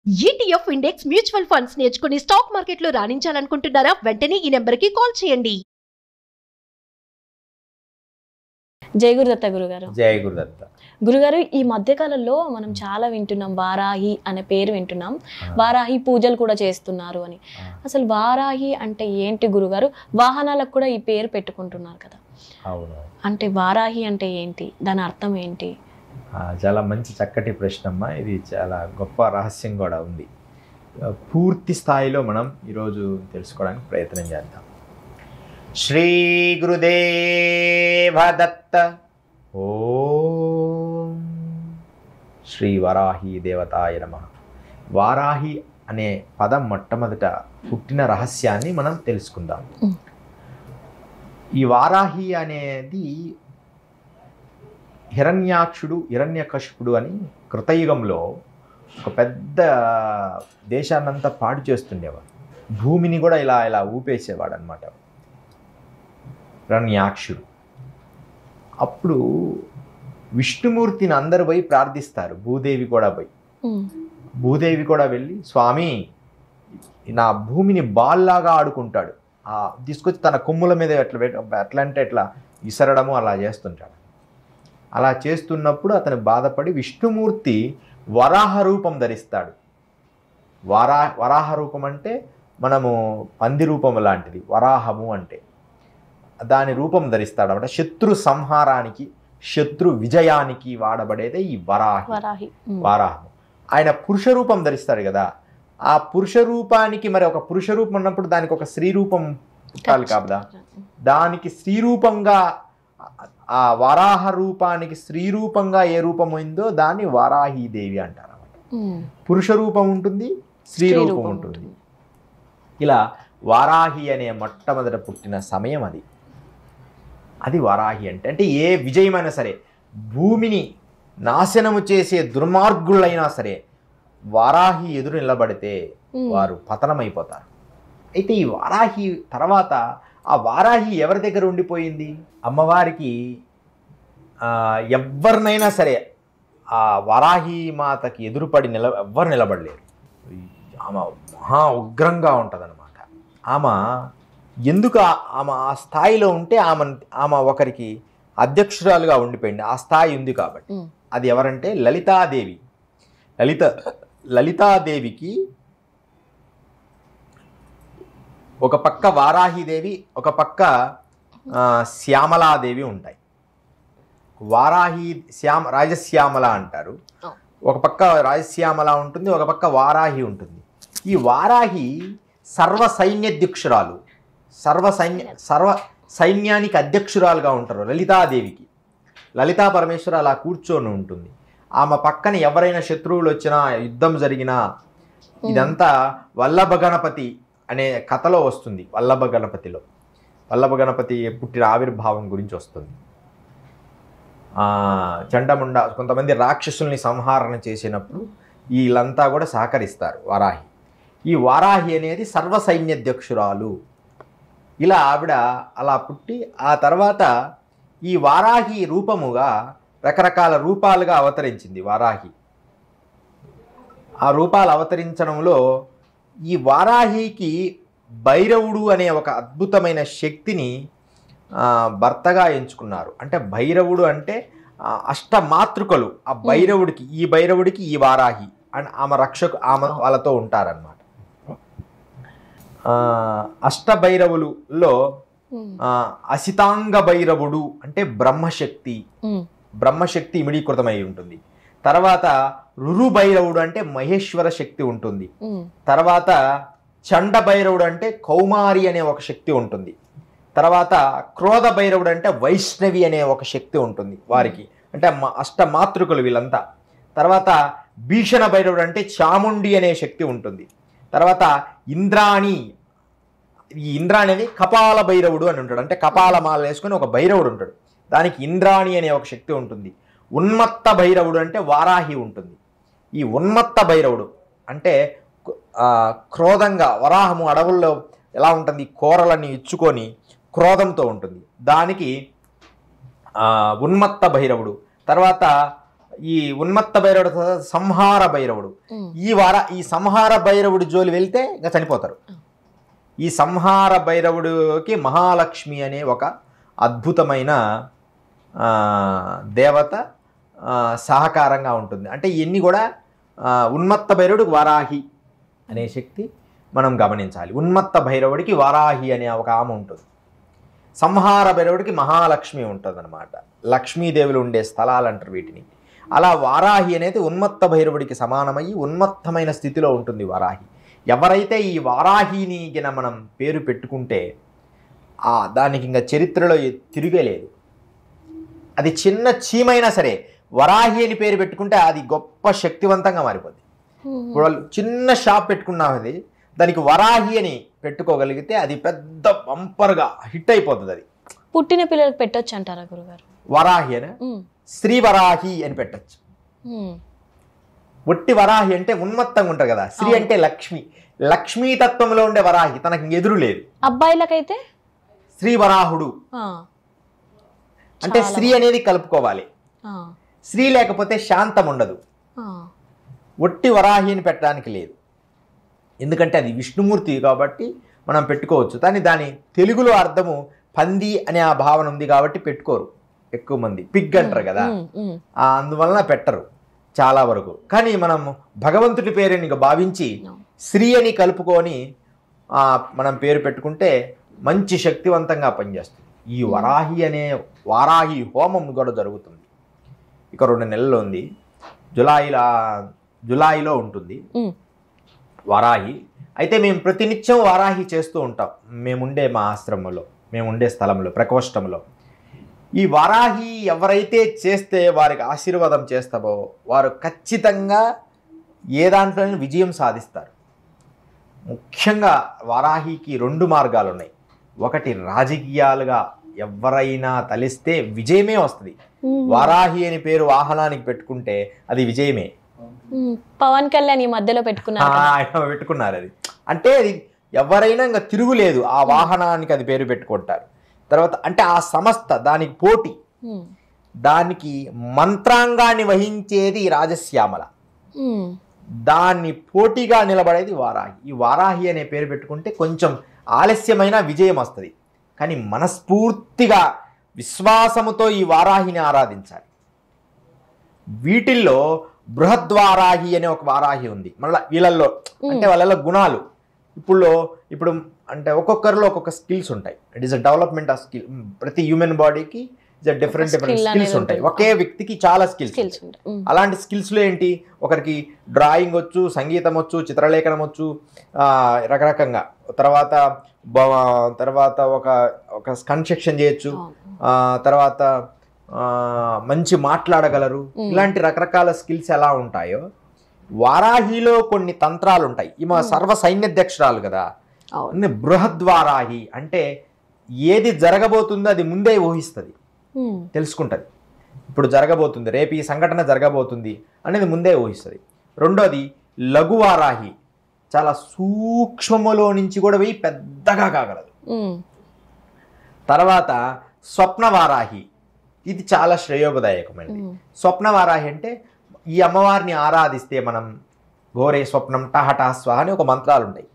ETF index mutual funds నేర్చుకుని stock మార్కెట్లో రాణించాలనుకుంటున్నారా? వెంటనే ఈ నెంబర్కి కాల్ చేయండి. జై గురుదత్త గురుగారు. జై గురుదత్త గురుగారు, ఈ మధ్యకాలంలో మనం చాలా వింటున్నాం, వారాహి అనే పేరు వింటున్నాం. వారాహి పూజలు కూడా చేస్తున్నారు అని. అసలు వారాహి అంటే ఏంటి గురుగారు? వాహనాలకు కూడా ఈ పేరు పెట్టుకుంటున్నారు కదా. అవును, అంటే వారాహి అంటే ఏంటి, దాని అర్థం ఏంటి? చాలా మంచి చక్కటి ప్రశ్న అమ్మా. ఇది చాలా గొప్ప రహస్యం కూడా ఉంది. పూర్తి స్థాయిలో మనం ఈరోజు తెలుసుకోవడానికి ప్రయత్నం చేద్దాం. శ్రీ గురుదేవ దత్త. ఓం శ్రీ వరాహి దేవతాయ నమః. వారాహి అనే పదం మొట్టమొదట పుట్టిన రహస్యాన్ని మనం తెలుసుకుందాం. ఈ వారాహి అనేది హిరణ్యాక్షుడు, హిరణ్యకశిపుడు అని కృతయుగంలో ఒక పెద్ద దేశాన్నంతా పాడు చేస్తుండేవాడు. భూమిని కూడా ఇలా ఇలా ఊపేసేవాడు అనమాట హిరణ్యాక్షుడు. అప్పుడు విష్ణుమూర్తిని అందరు పోయి ప్రార్థిస్తారు. భూదేవి కూడా పోయి, భూదేవి కూడా వెళ్ళి, స్వామి నా భూమిని బాల్లాగా ఆడుకుంటాడు, తీసుకొచ్చి తన కొమ్ముల మీద ఎట్లా అంటే ఎట్లా విసరడము అలా చేస్తుంటాడు. అలా చేస్తున్నప్పుడు అతను బాధపడి విష్ణుమూర్తి వరాహ రూపం ధరిస్తాడు. వరాహ రూపం అంటే మనము పంది రూపం లాంటిది వరాహము అంటే. దాని రూపం ధరిస్తాడు అంటే శత్రు సంహారానికి, శత్రు విజయానికి వాడబడేదే ఈ వారాహము. ఆయన పురుష రూపం ధరిస్తాడు కదా. ఆ పురుష రూపానికి మరి ఒక పురుష రూపం ఉన్నప్పుడు దానికి ఒక స్త్రీ రూపం పుట్టాలి కదా. దానికి స్త్రీ రూపంగా, ఆ వరాహ రూపానికి స్త్రీ రూపంగా ఏ రూపం అయిందో దాన్ని వారాహీదేవి అంటారు. పురుష రూపం ఉంటుంది, స్త్రీ రూపం ఉంటుంది. ఇలా వారాహి అనే మొట్టమొదట పుట్టిన సమయం అది వారాహి అంటే. అంటే ఏ విజయమైనా సరే, భూమిని నాశనము చేసే దుర్మార్గులైనా సరే వారాహి ఎదురు నిలబడితే వారు పతనమైపోతారు. అయితే ఈ వారాహి తర్వాత ఆ వారాహి ఎవరి దగ్గర ఉండిపోయింది? అమ్మవారికి ఎవరినైనా సరే ఆ వారాహి మాతకి ఎదురుపడి ఎవ్వరు నిలబడలేరు. ఆమె మహా ఉగ్రంగా ఉంటుంది అనమాట. ఆమె ఎందుకు ఆమె ఆ స్థాయిలో ఉంటే ఆమె ఒకరికి అధ్యక్షురాలుగా ఉండిపోయింది. ఆ స్థాయి ఉంది కాబట్టి. అది ఎవరంటే లలితాదేవి. లలితాదేవికి ఒక పక్క వారాహిదేవి, ఒక పక్క శ్యామలాదేవి ఉంటాయి. వారాహి రాజశ్యామల అంటారు. ఒక పక్క రాజశ్యామల ఉంటుంది, ఒక పక్క వారాహి ఉంటుంది. ఈ వారాహి సర్వ సైన్యాధ్యక్షురాలు, సర్వ సైన్యానికి అధ్యక్షురాలుగా ఉంటారు లలితాదేవికి. లలితా పరమేశ్వర అలా కూర్చొని ఉంటుంది. ఆమె పక్కన ఎవరైనా శత్రువులు వచ్చినా, యుద్ధం జరిగినా, ఇదంతా వల్లభ గణపతి అనే కథలో వస్తుంది. వల్లభ గణపతి పుట్టిన ఆవిర్భావం గురించి వస్తుంది. చండముండ కొంతమంది రాక్షసుల్ని సంహారణ చేసినప్పుడు వీళ్ళంతా కూడా సహకరిస్తారు వారాహి. ఈ వారాహి అనేది సర్వ సైన్యాధ్యక్షురాలు. ఇలా ఆవిడ అలా పుట్టి ఆ తర్వాత ఈ వారాహి రూపముగా రకరకాల రూపాలుగా అవతరించింది వారాహి. ఆ రూపాలు అవతరించడంలో ఈ వారాహికి భైరవుడు అనే ఒక అద్భుతమైన శక్తిని భర్తగా ఎంచుకున్నారు. అంటే భైరవుడు అంటే అష్టమాతృకలు. ఆ భైరవుడికి, ఈ భైరవుడికి ఈ వారాహి అండ్ ఆమె వాళ్ళతో ఉంటారన్నమాట. అష్టభైరవులలో అసితాంగ భైరవుడు అంటే బ్రహ్మశక్తి ఇమిడీకృతమై ఉంటుంది. తర్వాత రురు భైరవుడు అంటే మహేశ్వర శక్తి ఉంటుంది. తర్వాత చండ భైరవుడు అంటే కౌమారి అనే ఒక శక్తి ఉంటుంది. తర్వాత క్రోధ భైరవుడు అంటే వైష్ణవి అనే ఒక శక్తి ఉంటుంది వారికి, అంటే అష్టమాతృకులు వీళ్ళంతా. తర్వాత భీషణ భైరవుడు అంటే చాముండి అనే శక్తి ఉంటుంది. తర్వాత ఇంద్రాణి, ఈ ఇంద్రాణి అనేది కపాల భైరవుడు అని ఉంటాడు. అంటే కపాలమాల వేసుకొని ఒక భైరవుడు ఉంటాడు, దానికి ఇంద్రాణి అనే ఒక శక్తి ఉంటుంది. ఉన్మత్త భైరవుడు అంటే వారాహి ఉంటుంది. ఈ ఉన్మత్త భైరవుడు అంటే క్రోధంగా, వరాహము అడవుల్లో ఎలా ఉంటుంది, కూరలన్నీ ఇచ్చుకొని క్రోధంతో ఉంటుంది, దానికి ఉన్మత్త భైరవుడు. తర్వాత ఈ ఉన్మత్త భైరవుడు సంహార భైరవుడు. ఈ సంహార భైరవుడి జోలి వెళ్తే ఇంకా చనిపోతారు. ఈ సంహార భైరవుడికి మహాలక్ష్మి అనే ఒక అద్భుతమైన దేవత సహకారంగా ఉంటుంది. అంటే ఇవన్నీ కూడా ఉన్మత్త భైరవుడికి వారాహి అనే శక్తి మనం గమనించాలి. ఉన్మత్త భైరవుడికి వారాహి అనే ఒక ఆమె ఉంటుంది. సంహార భైరవుడికి మహాలక్ష్మి ఉంటుంది అనమాట. లక్ష్మీదేవులు ఉండే స్థలాలు అంటారు వీటిని. అలా వారాహి అనేది ఉన్మత్త భైరవుడికి సమానమయ్యి ఉన్మత్తమైన స్థితిలో ఉంటుంది వారాహి. ఎవరైతే ఈ వారాహిని గిన మనం పేరు పెట్టుకుంటే దానికి ఇంకా చరిత్రలో తిరిగేలేదు. అది చిన్న చీమైనా సరే వరాహి అని పేరు పెట్టుకుంటే అది గొప్ప శక్తివంతంగా మారిపోద్ది. ఇప్పుడు వాళ్ళు చిన్న షాప్ పెట్టుకున్నది దానికి వరాహి అని పెట్టుకోగలిగితే అది పెద్ద బంపర్గా హిట్ అయిపోతుంది. అది పుట్టిన పిల్లలకు పెట్టొచ్చు అంటారా గురుగారు? వరాహి అని శ్రీ వరాహి అని పెట్టచ్చు. ఒట్టి వరాహి అంటే ఉన్మత్తంగా ఉంటారు కదా. శ్రీ అంటే లక్ష్మి, లక్ష్మీ తత్వంలో ఉండే వరాహి, తనకి ఎదురు లేదు. అబ్బాయిలకైతే శ్రీ వరాహుడు అంటే శ్రీ అనేది కలుపుకోవాలి. శ్రీ లేకపోతే శాంతం ఉండదు. ఒట్టి వరాహి అని పెట్టడానికి లేదు. ఎందుకంటే అది విష్ణుమూర్తి కాబట్టి మనం పెట్టుకోవచ్చు. కానీ దాని తెలుగులో అర్థము పంది అనే ఆ భావన ఉంది కాబట్టి పెట్టుకోరు ఎక్కువ మంది. పిగ్ అంటారు కదా, అందువలన పెట్టరు చాలా వరకు. కానీ మనం భగవంతుడి పేరుని భావించి శ్రీ అని కలుపుకొని మనం పేరు పెట్టుకుంటే మంచి శక్తివంతంగా పనిచేస్తుంది. ఈ వారాహి హోమం కూడా జరుగుతుంది. ఇక 2 నెలలు ఉంది. జులైలో ఉంటుంది వారాహి. అయితే మేము ప్రతినిత్యం వారాహి చేస్తూ ఉంటాం. మేముండే మా ఆశ్రమంలో, మేముండే స్థలంలో, ప్రకోష్టంలో. ఈ వారాహి ఎవరైతే చేస్తే వారికి ఆశీర్వాదం చేస్తామో వారు ఖచ్చితంగా ఏ దాంట్లోనే విజయం సాధిస్తారు. ముఖ్యంగా వారాహికి 2 మార్గాలు ఉన్నాయి. ఒకటి రాజకీయాలుగా ఎవరైనా తలిస్తే విజయమే వస్తుంది. వారాహి అని పేరు వాహనానికి పెట్టుకుంటే అది విజయమే. పవన్ కళ్యాణ్ ఈ మధ్యలో పెట్టుకున్నారు. అది అంటే అది ఎవరైనా ఇంకా తిరుగులేదు, ఆ వాహనానికి అది పేరు పెట్టుకుంటారు. తర్వాత అంటే ఆ సంస్థ దానికి పోటీ, దానికి మంత్రాంగాన్ని వహించేది రాజశ్యామల, దాన్ని పోటీగా నిలబడేది వారాహి. ఈ వారాహి అనే పేరు పెట్టుకుంటే కొంచెం ఆలస్యమైన విజయం వస్తుంది. కానీ మనస్ఫూర్తిగా విశ్వాసముతో ఈ వారాహిని ఆరాధించాలి. వీటిల్లో బృహద్వారాహి అనే ఒక వారాహి ఉంది. మళ్ళీ వీళ్ళల్లో అంటే వాళ్ళ గుణాలు ఇప్పుడు అంటే ఒక్కొక్కరిలో ఒక్కొక్క స్కిల్స్ ఉంటాయి. It is a development of skill. ప్రతి హ్యూమన్ బాడీకి డిఫరెంట్ స్కిల్స్ ఉంటాయి. ఒకే వ్యక్తికి చాలా స్కిల్స్. అలాంటి స్కిల్స్లో ఏంటి, ఒకరికి డ్రాయింగ్ వచ్చు, సంగీతం వచ్చు, చిత్రలేఖనం వచ్చు, రకరకంగా. తర్వాత ఒక కన్స్ట్రక్షన్ చేయొచ్చు, తర్వాత మంచి మాట్లాడగలరు. ఇలాంటి రకరకాల స్కిల్స్ ఎలా ఉంటాయో వారాహిలో కొన్ని తంత్రాలు ఉంటాయి. ఈమె సర్వ సైన్యాధ్యక్షురాలు కదా. బృహద్వారాహి అంటే ఏది జరగబోతుందో అది ముందే ఊహిస్తుంది, తెలుసుకుంటుంది. ఇప్పుడు జరగబోతుంది, రేపు ఈ సంఘటన జరగబోతుంది అనేది ముందే ఊహిస్తుంది. రెండోది లఘువారాహి, చాలా సూక్ష్మములో నుంచి కూడా పోయి పెద్దగా కాగలదు. తర్వాత స్వప్నవారాహి, ఇది చాలా శ్రేయోగదాయకమైనది. స్వప్నవారాహి అంటే ఈ అమ్మవారిని ఆరాధిస్తే మనం ఘోరే స్వప్నం టహటా స్వాహ అని ఒక మంత్రాలు ఉంటాయి.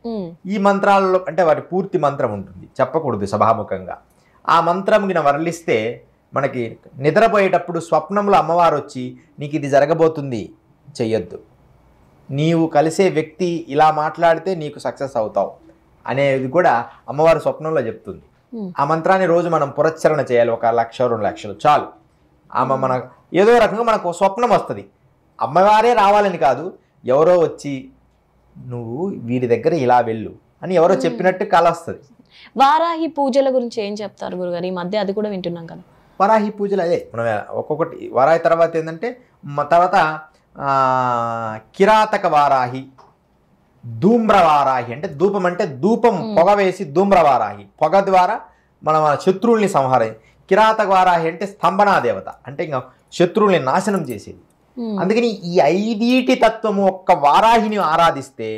ఈ మంత్రాలలో అంటే వాటి పూర్తి మంత్రం ఉంటుంది, చెప్పకూడదు సభాముఖంగా. ఆ మంత్రం గిన వర్లిస్తే మనకి నిద్రపోయేటప్పుడు స్వప్నంలో అమ్మవారు వచ్చి నీకు ఇది జరగబోతుంది, చెయ్యొద్దు, నీవు కలిసే వ్యక్తి ఇలా మాట్లాడితే నీకు సక్సెస్ అవుతావు అనేది కూడా అమ్మవారు స్వప్నంలో చెప్తుంది. ఆ మంత్రాన్ని రోజు మనం పురస్చరణ చేయాలి. 1 లక్ష 2 లక్షలు చాలు. ఆమె మన ఏదో రకంగా మనకు స్వప్నం వస్తుంది. అమ్మవారే రావాలని కాదు, ఎవరో వచ్చి నువ్వు వీరి దగ్గర ఇలా వెళ్ళు అని ఎవరో చెప్పినట్టు కల వస్తుంది. వారాహి పూజల గురించి ఏం చెప్తారు గురుగారు? ఈ మధ్య అది కూడా వింటున్నాం కదా. వారాహి పూజలు అదే మనం ఒక్కొక్కటి. వారాహి తర్వాత ఏంటంటే తర్వాత కిరాతక వారాహి, ధూమ్రవారాహి అంటే ధూపం అంటే ధూపం పొగ వేసి ధూమ్రవారాహి, పొగ ద్వారా మన శత్రువుల్ని సంహారం. కిరాతక వారాహి అంటే స్తంభనా దేవత, అంటే ఇంకా శత్రువుల్ని నాశనం చేసేది. అందుకని ఈ 5 తత్వము ఒక్క వారాహిని ఆరాధిస్తే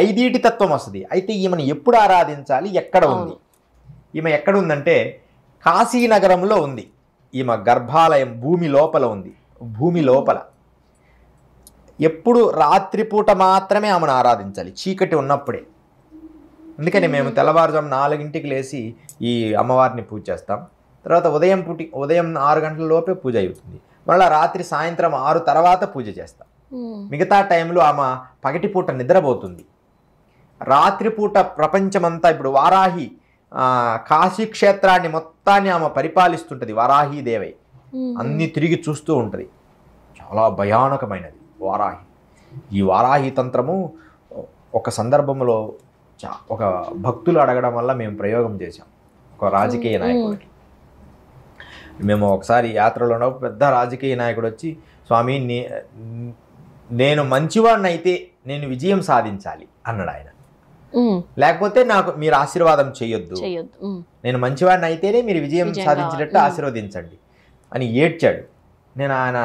5 తత్వం వస్తుంది. అయితే ఈమెను ఎప్పుడు ఆరాధించాలి, ఎక్కడ ఉంది? ఈమె ఎక్కడ ఉందంటే కాశీనగరంలో ఉంది. ఈమె గర్భాలయం భూమి లోపల ఉంది. భూమి లోపల ఎప్పుడు రాత్రిపూట మాత్రమే ఆమెను ఆరాధించాలి, చీకటి ఉన్నప్పుడే. అందుకని మేము తెల్లవారుజాము 4 లేచి ఈ అమ్మవారిని పూజ చేస్తాం. తర్వాత ఉదయం 6 గంటల లోపే పూజ అవుతుంది. మళ్ళీ రాత్రి సాయంత్రం 6 తర్వాత పూజ చేస్తాం. మిగతా టైంలో ఆమె పగటిపూట నిద్రపోతుంది. రాత్రిపూట ప్రపంచమంతా, ఇప్పుడు వారాహి కాశీ క్షేత్రాన్ని మొత్తాన్ని ఆమె పరిపాలిస్తుంటుంది. వారాహి దేవై అన్ని తిరిగి చూస్తూ ఉంటుంది. చాలా భయానకమైనది వారాహి. ఈ వారాహి తంత్రము ఒక సందర్భంలో ఒక భక్తులు అడగడం వల్ల మేము ప్రయోగం చేశాం. ఒక రాజకీయ నాయకుడికి మేము ఒకసారి యాత్రలో ఉన్నప్పుడు పెద్ద రాజకీయ నాయకుడు వచ్చి, స్వామి నేను మంచివాడిని అయితే నేను విజయం సాధించాలి అన్నాడు ఆయన. లేకపోతే నాకు మీరు ఆశీర్వాదం చేయొద్దు, నేను మంచివాడిని అయితేనే మీరు విజయం సాధించినట్టు ఆశీర్వదించండి అని ఏడ్చాడు. నేను ఆయన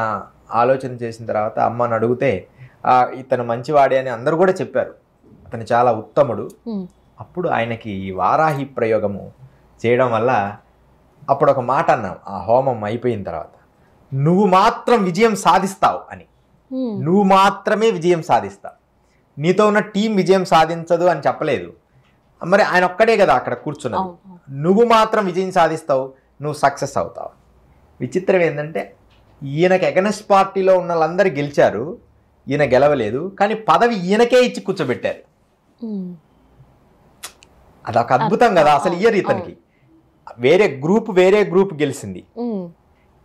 ఆలోచన చేసిన తర్వాత అమ్మని అడిగితే ఇతను మంచివాడే అని అందరూ కూడా చెప్పారు, అతను చాలా ఉత్తముడు. అప్పుడు ఆయనకి ఈ వారాహి ప్రయోగము చేయడం వల్ల అప్పుడు ఒక మాట అన్నాం ఆ హోమం అయిపోయిన తర్వాత, నువ్వు మాత్రం విజయం సాధిస్తావు అని. నువ్వు మాత్రమే విజయం సాధిస్తావు, నీతో ఉన్న టీం విజయం సాధించదు అని చెప్పలేదు. మరి ఆయన ఒక్కడే కదా అక్కడ కూర్చున్నది. నువ్వు మాత్రం విజయం సాధిస్తావు, నువ్వు సక్సెస్ అవుతావు. విచిత్రం ఏంటంటే ఈయనకి ఎగనెస్ట్ పార్టీలో ఉన్న వాళ్ళందరూ గెలిచారు, ఈయన గెలవలేదు. కానీ పదవి ఈయనకే ఇచ్చి కూర్చోబెట్టారు. అదొక అద్భుతం కదా. అసలు ఇయ్యరు ఇతనికి. వేరే గ్రూప్ గెలిచింది,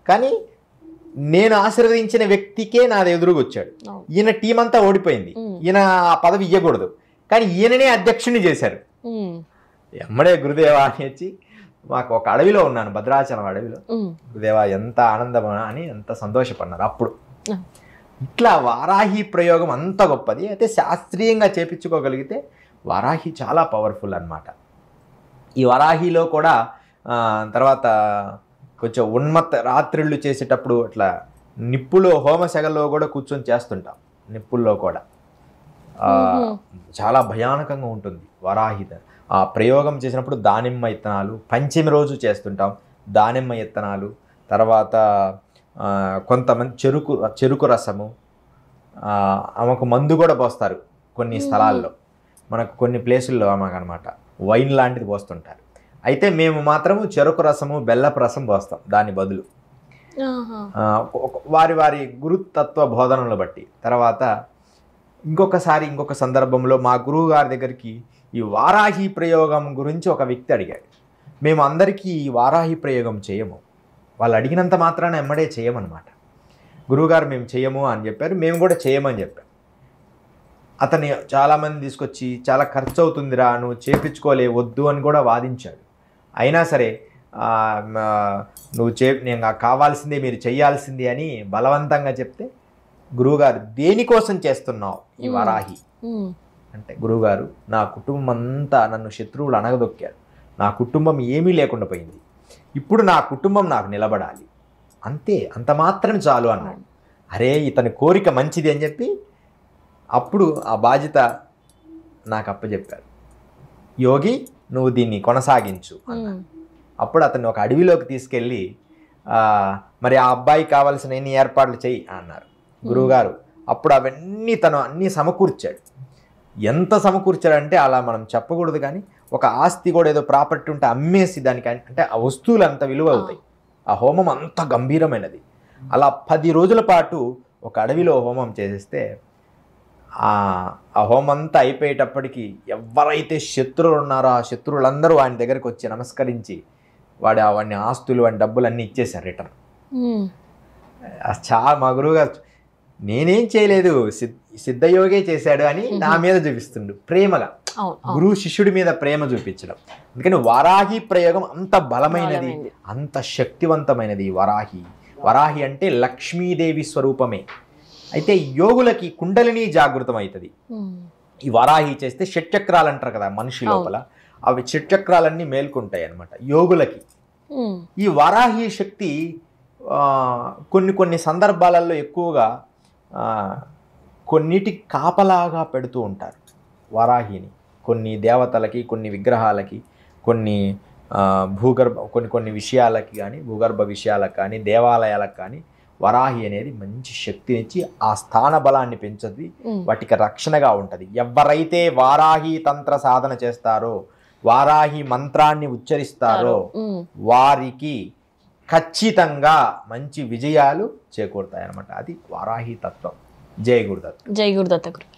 కానీ నేను ఆశీర్వదించిన వ్యక్తికే నాది ఎదురుగా వచ్చాడు. ఈయన టీం అంతా ఓడిపోయింది, ఈయన ఆ పదవి ఇయ్యకూడదు, కానీ ఈయననే అధ్యక్షుని చేశారు. ఎమ్మడే గురుదేవా అని వచ్చి, మాకు ఒక అడవిలో ఉన్నాను, భద్రాచలం అడవిలో, గురుదేవా ఎంత ఆనందమా అని ఎంత సంతోషపడినారు. అప్పుడు ఇట్లా వారాహి ప్రయోగం అంత గొప్పది. అయితే శాస్త్రీయంగా చేపించుకోగలిగితే వారాహి చాలా పవర్ఫుల్ అన్నమాట. ఈ వారాహిలో కూడా తర్వాత కొంచెం రాత్రిళ్ళు చేసేటప్పుడు అట్లా నిప్పులో హోమశగల్లో కూడా కూర్చొని చేస్తుంటాం. నిప్పుల్లో కూడా చాలా భయానకంగా ఉంటుంది వారాహి. ఆ ప్రయోగం చేసినప్పుడు దానిమ్మ ఇత్తనాలు, పంచమి రోజు చేస్తుంటాం దానిమ్మ ఇత్తనాలు. తర్వాత కొంతమంది చెరుకు రసము, ఆమెకు మందు కూడా పోస్తారు కొన్ని స్థలాల్లో, మనకు కొన్ని ప్లేసుల్లో ఆమెకు అనమాట వైన్ లాంటిది పోస్తుంటారు. అయితే మేము మాత్రము చెరుకు రసము బెల్లపు రసం పోస్తాం దాని బదులు, వారి గురుతత్వ బోధనలు బట్టి. తర్వాత ఇంకొక సందర్భంలో మా గురువు గారి దగ్గరికి ఈ వారాహి ప్రయోగం గురించి ఒక వ్యక్తి అడిగాడు. మేము అందరికీ ఈ వారాహి ప్రయోగం చేయము, వాళ్ళు అడిగినంత మాత్రాన ఎమ్మడే చేయమన్నమాట. గురువుగారు మేము చేయము అని చెప్పారు, మేము కూడా చేయమని చెప్పాం. అతన్ని చాలామంది తీసుకొచ్చి చాలా ఖర్చు అవుతుందిరా, నువ్వు చేపించుకోలే, వద్దు అని కూడా వాదించాడు. అయినా సరే నేను కావాల్సిందే, మీరు చేయాల్సిందే అని బలవంతంగా చెప్తే, గురువుగారు దేనికోసం చేస్తున్నావు ఈ వారాహి అంటే, గురువుగారు నా కుటుంబం అంతా నన్ను శత్రువులు అనగదొక్కారు, నా కుటుంబం ఏమీ లేకుండా పోయింది, ఇప్పుడు నా కుటుంబం నాకు నిలబడాలి, అంతే, అంత మాత్రం చాలు అన్నాడు. అరే ఇతని కోరిక మంచిది అని చెప్పి అప్పుడు ఆ బాధ్యత నాకు అప్పచెప్పారు. యోగి నువ్వు దీన్ని కొనసాగించు అన్నాడు. అప్పుడు అతన్ని ఒక అడవిలోకి తీసుకెళ్ళి మరి ఆ అబ్బాయికి కావాల్సిన ఎన్ని ఏర్పాట్లు చెయ్యి అన్నారు గురువుగారు. అప్పుడు అవన్నీ తను అన్నీ సమకూర్చాడు. ఎంత సమకూర్చాడంటే అలా మనం చెప్పకూడదు, కానీ ఒక ఆస్తి కూడా ఏదో ప్రాపర్టీ ఉంటే అమ్మేసి దానికి, అంటే ఆ వస్తువులు అంత విలువ అవుతాయి. ఆ హోమం అంత గంభీరమైనది. అలా 10 రోజుల పాటు ఒక అడవిలో హోమం చేసేస్తే ఆ హోమం అంతా అయిపోయేటప్పటికి ఎవరైతే శత్రువులు ఉన్నారో ఆ శత్రువులందరూ ఆయన దగ్గరికి వచ్చి నమస్కరించి వాడిని ఆస్తులు వాడి డబ్బులు అన్నీ ఇచ్చేశారు రిటర్న్. చాలా మా గురువుగారు నేనేం చేయలేదు, సిద్ధయోగే చేశాడు అని నా మీద చూపిస్తుండు ప్రేమగా, గురువు శిష్యుడి మీద ప్రేమ చూపించడం. అందుకని వారాహి ప్రయోగం అంత బలమైనది, అంత శక్తివంతమైనది. వరాహి అంటే లక్ష్మీదేవి స్వరూపమే. అయితే యోగులకి కుండలిని జాగృతం అవుతుంది. ఈ వారాహి చేస్తే షట్చక్రాలు అంటారు కదా మనిషి లోపల, అవి షట్చక్రాలన్నీ మేల్కొంటాయి అన్నమాట యోగులకి. ఈ వారాహి శక్తి కొన్ని సందర్భాలలో ఎక్కువగా కొన్నిటికి కాపలాగా పెడుతూ ఉంటారు వారాహిని. కొన్ని దేవతలకి, కొన్ని విగ్రహాలకి, కొన్ని కొన్ని విషయాలకి కానీ, భూగర్భ విషయాలకు కానీ, దేవాలయాలకు కానీ వరాహి అనేది మంచి శక్తినిచ్చి ఆ స్థాన బలాన్ని పెంచుతుంది, వాటికి రక్షణగా ఉంటుంది. ఎవరైతే వారాహి తంత్ర సాధన చేస్తారో, వారాహి మంత్రాన్ని ఉచ్చరిస్తారో వారికి ఖచ్చితంగా మంచి విజయాలు చేకూరుతాయి అన్నమాట. అది వారాహి తత్వం. జై గురుదత్త. జై గురుదత్త గురు.